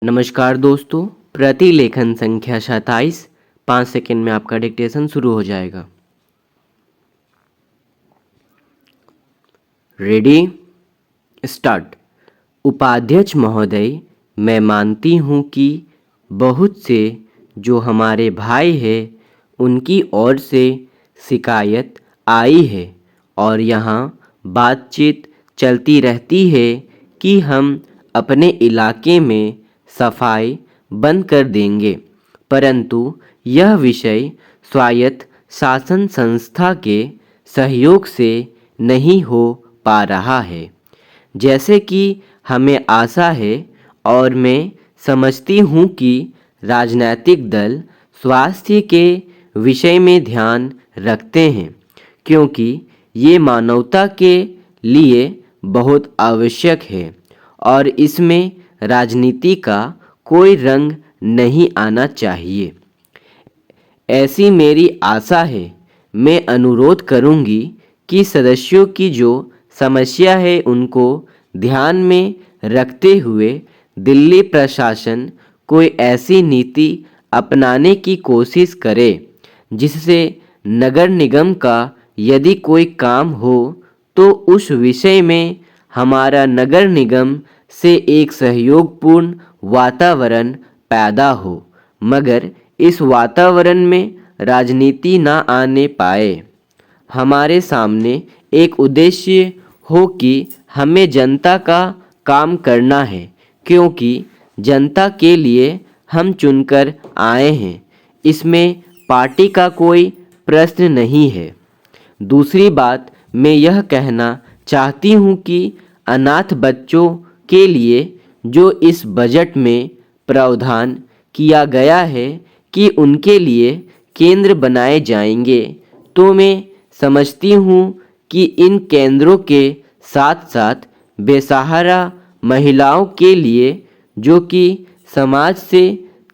नमस्कार दोस्तों, प्रतिलेखन संख्या 27 5 सेकंड में आपका डिक्टेशन शुरू हो जाएगा। Ready start. उपाध्यक्ष महोदय, मैं मानती हूँ कि बहुत से जो हमारे भाई हैं उनकी ओर से शिकायत आई है और यहाँ बातचीत चलती रहती है कि हम अपने इलाके में सफाई बंद कर देंगे, परंतु यह विषय स्वायत्त शासन संस्था के सहयोग से नहीं हो पा रहा है। जैसे कि हमें आशा है और मैं समझती हूँ कि राजनीतिक दल स्वास्थ्य के विषय में ध्यान रखते हैं, क्योंकि ये मानवता के लिए बहुत आवश्यक है और इसमें राजनीति का कोई रंग नहीं आना चाहिए। ऐसी मेरी आशा है। मैं अनुरोध करूंगी कि सदस्यों की जो समस्या है उनको ध्यान में रखते हुए दिल्ली प्रशासन कोई ऐसी नीति अपनाने की कोशिश करे जिससे नगर निगम का यदि कोई काम हो तो उस विषय में हमारा नगर निगम से एक सहयोगपूर्ण वातावरण पैदा हो, मगर इस वातावरण में राजनीति ना आने पाए। हमारे सामने एक उद्देश्य हो कि हमें जनता का काम करना है, क्योंकि जनता के लिए हम चुनकर आए हैं। इसमें पार्टी का कोई प्रश्न नहीं है। दूसरी बात, मैं यह कहना चाहती हूँ कि अनाथ बच्चों के लिए जो इस बजट में प्रावधान किया गया है कि उनके लिए केंद्र बनाए जाएंगे, तो मैं समझती हूँ कि इन केंद्रों के साथ साथ बेसहारा महिलाओं के लिए जो कि समाज से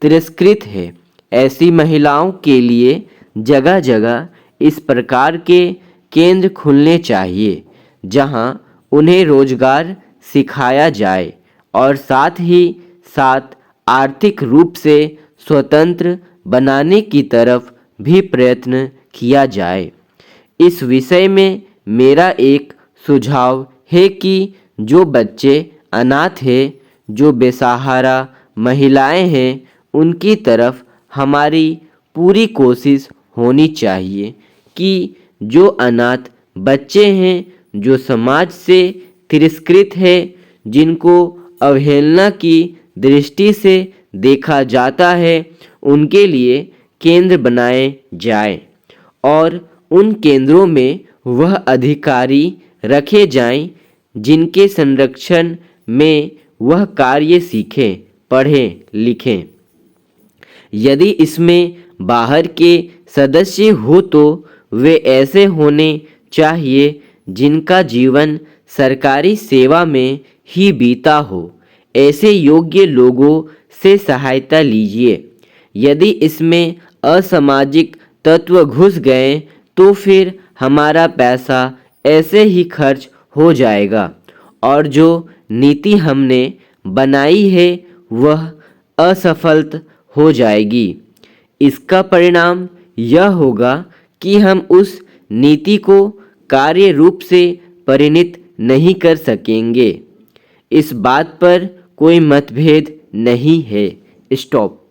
तिरस्कृत है, ऐसी महिलाओं के लिए जगह जगह इस प्रकार के केंद्र खुलने चाहिए जहां उन्हें रोजगार सिखाया जाए और साथ ही साथ आर्थिक रूप से स्वतंत्र बनाने की तरफ भी प्रयत्न किया जाए। इस विषय में मेरा एक सुझाव है कि जो बच्चे अनाथ हैं, जो बेसहारा महिलाएं हैं, उनकी तरफ हमारी पूरी कोशिश होनी चाहिए कि जो अनाथ बच्चे हैं, जो समाज से तिरस्कृत है, जिनको अवहेलना की दृष्टि से देखा जाता है, उनके लिए केंद्र बनाए जाए और उन केंद्रों में वह अधिकारी रखे जाएं जिनके संरक्षण में वह कार्य सीखें, पढ़ें, लिखें। यदि इसमें बाहर के सदस्य हो तो वे ऐसे होने चाहिए जिनका जीवन सरकारी सेवा में ही बीता हो। ऐसे योग्य लोगों से सहायता लीजिए। यदि इसमें असामाजिक तत्व घुस गए तो फिर हमारा पैसा ऐसे ही खर्च हो जाएगा और जो नीति हमने बनाई है वह असफल हो जाएगी। इसका परिणाम यह होगा कि हम उस नीति को कार्य रूप से परिणत नहीं कर सकेंगे। इस बात पर कोई मतभेद नहीं है। स्टॉप।